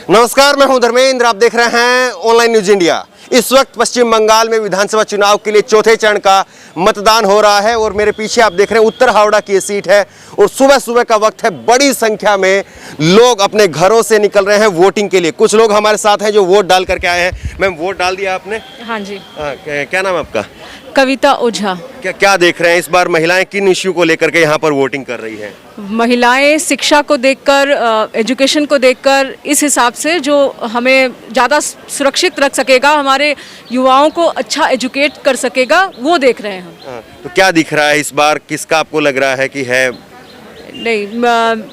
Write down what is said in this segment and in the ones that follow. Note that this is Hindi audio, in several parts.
नमस्कार, मैं हूं धर्मेंद्र। आप देख रहे हैं ऑनलाइन न्यूज इंडिया। इस वक्त पश्चिम बंगाल में विधानसभा चुनाव के लिए चौथे चरण का मतदान हो रहा है और मेरे पीछे आप देख रहे हैं उत्तर हावड़ा की ये सीट है और सुबह सुबह का वक्त है। बड़ी संख्या में लोग अपने घरों से निकल रहे हैं वोटिंग के लिए। कुछ लोग हमारे साथ हैं जो वोट डाल करके आए हैं। मैम, वोट डाल दिया आपने? हाँ जी। क्या नाम है आपका? कविता ओझा। क्या देख रहे हैं इस बार महिलाएं किन इश्यू को लेकर के यहाँ पर वोटिंग कर रही है? महिलाएं शिक्षा को देखकर, एजुकेशन को देखकर, इस हिसाब से जो हमें ज़्यादा सुरक्षित रख सकेगा, हमारे युवाओं को अच्छा एजुकेट कर सकेगा, वो देख रहे हैं हम। तो क्या दिख रहा है इस बार? किसका आपको लग रहा है कि है? नहीं,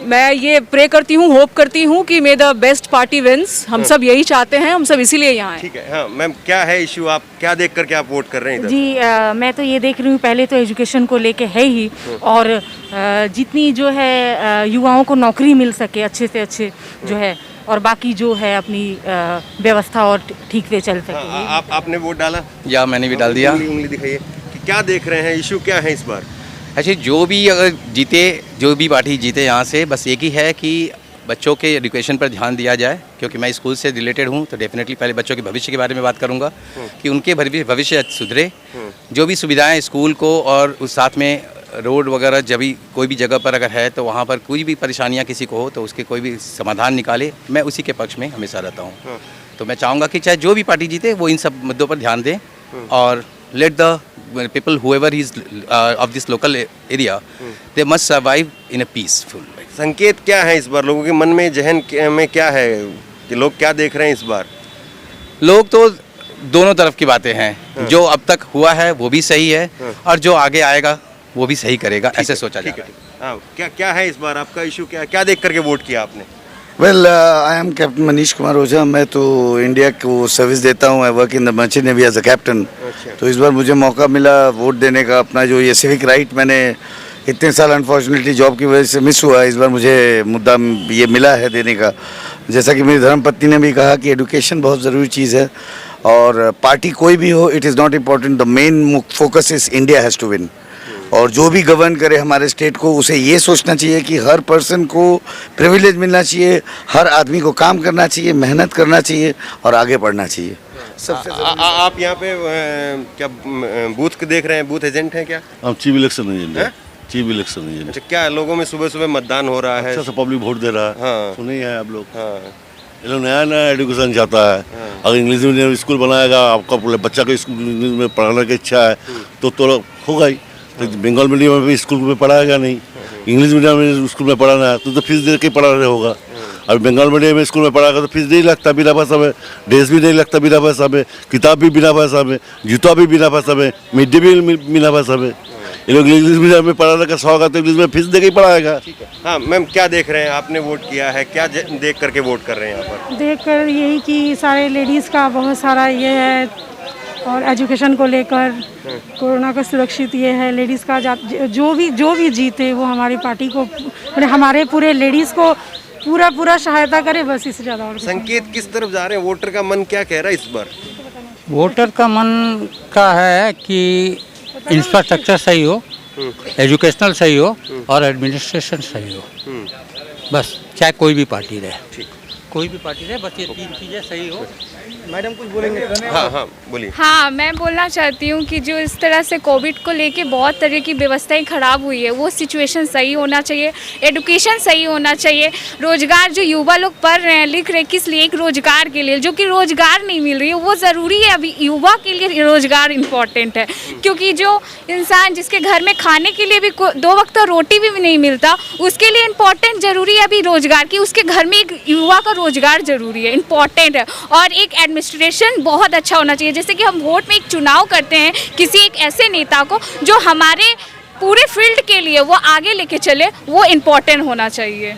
मैं ये प्रे करती हूँ, होप करती हूँ कि may the best party wins. हम सब यही चाहते हैं, हम सब इसीलिए यहाँ हैं। ठीक है। हाँ मैम, क्या है इश्यू? आप क्या देख करके आप वोट कर रहे हैं इधर? जी, मैं तो ये देख रही हूँ, पहले तो एजुकेशन को लेके है ही, और जितनी जो है युवाओं को नौकरी मिल सके अच्छे से अच्छे जो है, और बाकी जो है अपनी व्यवस्था और ठीक से चल सके। आपने वोट डाला? या मैंने भी डाल दिया। उंगली दिखाइए कि क्या देख रहे हैं, इशू क्या है इस बार? ऐसे जो भी अगर जीते, जो भी पार्टी जीते यहाँ से, बस एक ही है कि बच्चों के एजुकेशन पर ध्यान दिया जाए। क्योंकि मैं स्कूल से रिलेटेड हूँ, तो डेफिनेटली पहले बच्चों के भविष्य के बारे में बात करूँगा कि उनके भविष्य सुधरे। जो भी सुविधाएं स्कूल को, और उस साथ में रोड वगैरह जब भी कोई भी जगह पर अगर है तो वहाँ पर कोई भी परेशानियाँ किसी को हो तो उसके कोई भी समाधान निकाले। मैं उसी के पक्ष में हमेशा रहता हूँ। तो मैं चाहूँगा कि चाहे जो भी पार्टी जीते वो इन सब मुद्दों पर ध्यान दें, और let the people whoever is of this local area, they must survive in a peaceful way. संकेत क्या है इस बार? लोगों के मन में, जहन में क्या है कि लोग क्या देख रहे हैं इस बार? लोग तो दोनों तरफ की बातें हैं। जो अब तक हुआ है वो भी सही है, और जो आगे आएगा वो भी सही करेगा, ऐसे सोचा जा रहा है। हाँ, क्या है इस बार आपका इशू? क्या देख करके वोट किया आपने? Well, I am captain Manish Kumar Ojha. मैं तो इंडिया को सर्विस देता हूँ। I work in the merchant navy as a captain. तो इस बार मुझे मौका मिला वोट देने का। अपना जो ये सिविक राइट मैंने इतने साल अनफॉर्चुनेटली जॉब की वजह से मिस हुआ, इस बार मुझे मुद्दा ये मिला है देने का। जैसा कि मेरी धर्मपत्नी ने भी कहा कि एडुकेशन बहुत ज़रूरी चीज़ है, और पार्टी कोई भी हो, it is not important, the main focus is India has to win. और जो भी गवर्न करे हमारे स्टेट को, उसे ये सोचना चाहिए कि हर पर्सन को प्रिविलेज मिलना चाहिए, हर आदमी को काम करना चाहिए, मेहनत करना चाहिए और आगे बढ़ना चाहिए। आप यहाँ पे क्या बूथ देख रहे हैं? बूथ एजेंट हैं क्या? हम चीफ इलेक्शन एजेंट हैं। Chief election agent. अच्छा, क्या लोगों में सुबह सुबह मतदान हो रहा है? अच्छा से पब्लिक वोट दे रहा है। हाँ। सुने हैं आप लोग? हाँ। ये लोग नया एजुकेशन चाहता है। अगर इंग्लिश मीडियम स्कूल बनाएगा, आपका बच्चा को स्कूल में पढ़ाने की इच्छा है तो होगा ही। तो बंगाल मीडियम में भी स्कूल में पढ़ाएगा नहीं, इंग्लिश मीडियम में स्कूल में पढ़ाना है तो फीस दे के पढ़ा रहे होगा। और बंगाल मीडियम में स्कूल में पढ़ाएगा तो फीस नहीं लगता बिना पैसा में, ड्रेस भी नहीं लगता बिना पैसा में, किताब भी बिना पैसा में, जूता भी बिना पैसा में, मिड डे मील बिना पैसा में। ये लोग इंग्लिश मीडियम में पढ़ाने का शौक है तो इंग्लिश में फीस दे के ही पढ़ाएगा। हाँ मैम, क्या देख रहे हैं? आपने वोट किया है, क्या देख करके वोट कर रहे हैं यहाँ पर? देख कर यही कि सारे लेडीज़ का बहुत सारा ये है, और एजुकेशन को लेकर, कोरोना का सुरक्षित ये है। लेडीज़ का जो भी जीते वो हमारी पार्टी को, हमारे पूरे लेडीज़ को पूरा सहायता करे, बस इससे ज़्यादा और। संकेत किस तरफ जा रहे हैं? वोटर का मन क्या कह रहा है इस बार? वोटर का मन का है कि इंफ्रास्ट्रक्चर सही हो, एजुकेशनल सही हो और एडमिनिस्ट्रेशन सही हो। बस चाहे कोई भी पार्टी रहे, कोई भी पार्टी रहे, बस ये तीन चीज़ें सही हो। मैडम कुछ बोलेंगे? हाँ बोलिए। हाँ, मैं बोलना चाहती हूँ कि जो इस तरह से कोविड को लेके बहुत तरह की व्यवस्थाएं खराब हुई है, वो सिचुएशन सही होना चाहिए, एडुकेशन सही होना चाहिए। रोजगार जो युवा लोग पढ़ रहे हैं, लिख रहे हैं, किस लिए? एक रोजगार के लिए, जो कि रोजगार नहीं मिल रही है, वो ज़रूरी है। अभी युवा के लिए रोजगार इम्पॉर्टेंट है, क्योंकि जो इंसान जिसके घर में खाने के लिए भी 2 वक्त का रोटी भी नहीं मिलता, उसके लिए इम्पॉर्टेंट ज़रूरी है अभी रोजगार की। उसके घर में एक युवा का रोजगार ज़रूरी है, इम्पॉर्टेंट है। और एक एडमिनिस्ट्रेशन बहुत अच्छा होना चाहिए। जैसे कि हम वोट में एक चुनाव करते हैं किसी एक ऐसे नेता को जो हमारे पूरे फील्ड के लिए वो आगे लेके चले, वो इम्पोर्टेंट होना चाहिए।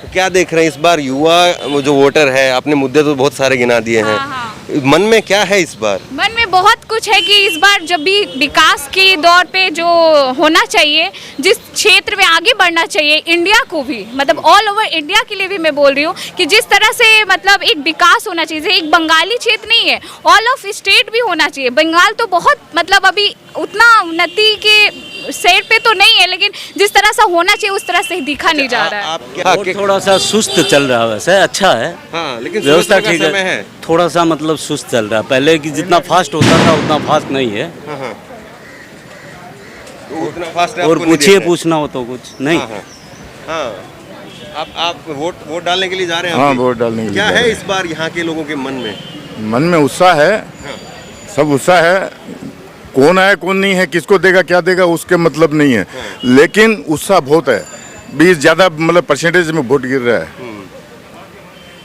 तो क्या देख रहे हैं इस बार? युवा जो वोटर है, आपने मुद्दे तो बहुत सारे गिना दिए हैं। हाँ। मन में क्या है इस बार? मन में बहुत कुछ है कि इस बार जब भी विकास के दौर पे जो होना चाहिए, जिस क्षेत्र में आगे बढ़ना चाहिए, इंडिया को भी, मतलब ऑल ओवर इंडिया के लिए भी मैं बोल रही हूँ कि जिस तरह से मतलब एक विकास होना चाहिए। एक बंगाली क्षेत्र नहीं है, ऑल ऑफ स्टेट भी होना चाहिए। बंगाल तो बहुत मतलब अभी उतना उन्नति के सेट पे तो नहीं है, लेकिन जिस तरह से होना चाहिए उस तरह से दिखा नहीं जा रहा है। आप क्या वोट थोड़ा सा सुस्त चल रहा है, वैसे अच्छा है, हाँ, लेकिन व्यवस्था सुबह-सुबह ठीक का समय है, है। थोड़ा सा मतलब सुस्त चल रहा है। पहले की जितना फास्ट होता था उतना फास्ट नहीं है। हाँ, हाँ। तो उतना फास्ट और पूछिए, पूछना हो तो कुछ नहीं। हाँ, आप वोट डालने के लिए जा रहे हैं? हाँ, अभी? वोट डालने के लिए क्या जा है रहे इस बार यहाँ के लोगों के मन में? मन में उत्साह है, सब उत्साह है। कौन है कौन नहीं है, किसको देगा क्या देगा उसके मतलब नहीं है, लेकिन उत्साह बहुत है। 20 ज़्यादा मतलब परसेंटेज में वोट गिर रहा है,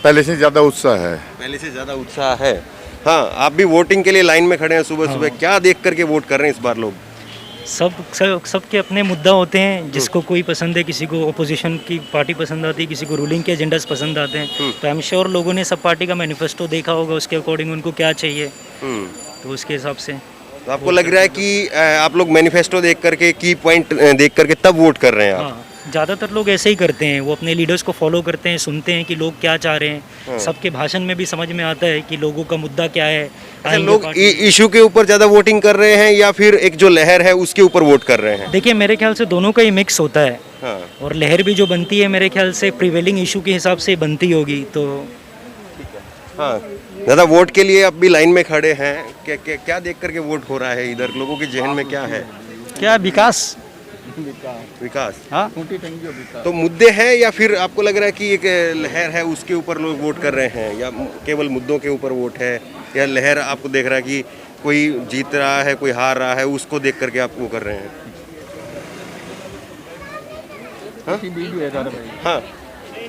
पहले से ज़्यादा उत्साह है। पहले से ज्यादा उत्साह है। हाँ, आप भी वोटिंग के लिए लाइन में खड़े हैं सुबह सुबह, क्या देख करके वोट कर रहे हैं इस बार लोग? सबके अपने मुद्दा होते हैं, जिसको कोई पसंद है, किसी को अपोजिशन की पार्टी पसंद आती है, किसी को रूलिंग के एजेंडास पसंद आते हैं। तो आई एम श्योर लोगों ने सब पार्टी का मैनिफेस्टो देखा होगा, उसके अकॉर्डिंग उनको क्या चाहिए, तो उसके हिसाब से। तो आपको लग रहा है कि आप लोग मैनिफेस्टो देख करके, की पॉइंट देख करके तब वोट कर रहे हैं आप? हाँ, ज़्यादातर लोग ऐसे ही करते हैं, वो अपने लीडर्स को फॉलो करते हैं, सुनते हैं कि लोग क्या चाह रहे हैं। सबके भाषण में भी समझ में आता है कि लोगों का मुद्दा क्या है। अच्छा, लोग इशू के ऊपर ज़्यादा वोटिंग कर रहे हैं या फिर एक जो लहर है उसके ऊपर वोट कर रहे हैं? देखिए, मेरे ख्याल से दोनों का ही मिक्स होता है। हाँ। और लहर भी जो बनती है मेरे ख्याल से प्रिवेलिंग इशू के हिसाब से बनती होगी। तो हाँ, दादा वोट के लिए अब भी लाइन में खड़े हैं, क्या देख करके वोट हो रहा है इधर? लोगों के जहन में क्या है? क्या विकास? विकास। हाँ, तो मुद्दे हैं या फिर आपको लग रहा है कि एक लहर है उसके ऊपर लोग वोट कर रहे हैं, या केवल मुद्दों के ऊपर वोट है, या लहर आपको देख रहा है कि कोई जीत रहा है कोई हार रहा है उसको देख करके आप वो कर रहे हैं? हाँ,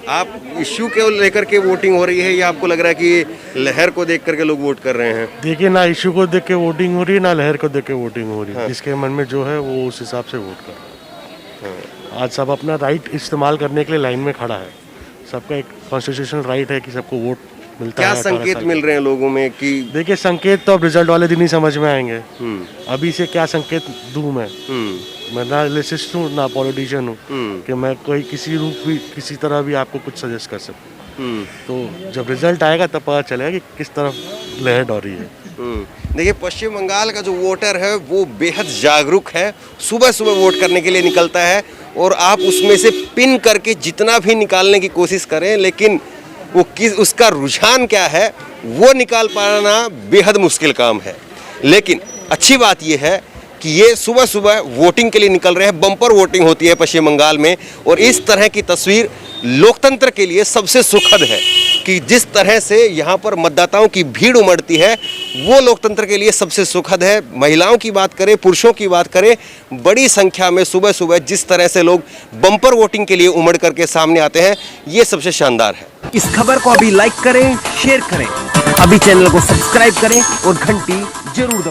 आप इश्यू के लेकर के वोटिंग हो रही है या आपको लग रहा है कि लहर को देख करके लोग वोट कर रहे हैं? देखिए, ना इशू को देख के वोटिंग हो रही है, ना लहर को देख के वोटिंग हो रही है। जिसके मन में जो है वो उस हिसाब से वोट कर। आज सब अपना राइट इस्तेमाल करने के लिए लाइन में खड़ा है। सबका एक कॉन्स्टिट्यूशनल राइट है कि सबको वोट मिलता है। क्या संकेत मिल रहे हैं लोगों में कि? देखिए, संकेत तो अब रिजल्ट वाले दिन ही समझ में आएंगे। अभी से क्या संकेत दूं मैं ना एनालिसिस्ट हूँ ना पॉलिटिशियन हूँ कि मैं कोई किसी रूप भी किसी तरह भी आपको कुछ सजेस्ट कर सकूँ। तो जब रिजल्ट आएगा तब पता चलेगा कि किस तरफ लहर दौड़ी है। देखिए, पश्चिम बंगाल का जो वोटर है वो बेहद जागरूक है, सुबह सुबह वोट करने के लिए निकलता है, और आप उसमें से पिन करके जितना भी निकालने की कोशिश करें, लेकिन वो उसका रुझान क्या है वो निकाल पाना बेहद मुश्किल काम है। लेकिन अच्छी बात ये है कि ये सुबह सुबह वोटिंग के लिए निकल रहे हैं। बम्पर वोटिंग होती है पश्चिम बंगाल में, और इस तरह की तस्वीर लोकतंत्र के लिए सबसे सुखद है कि जिस तरह से यहाँ पर मतदाताओं की भीड़ उमड़ती है वो लोकतंत्र के लिए सबसे सुखद है। महिलाओं की बात करें, पुरुषों की बात करें, बड़ी संख्या में सुबह सुबह जिस तरह से लोग बम्पर वोटिंग के लिए उमड़ करके सामने आते हैं, ये सबसे शानदार है। इस खबर को अभी लाइक करें, शेयर करें, अभी चैनल को सब्सक्राइब करें और घंटी जरूर दबाएं।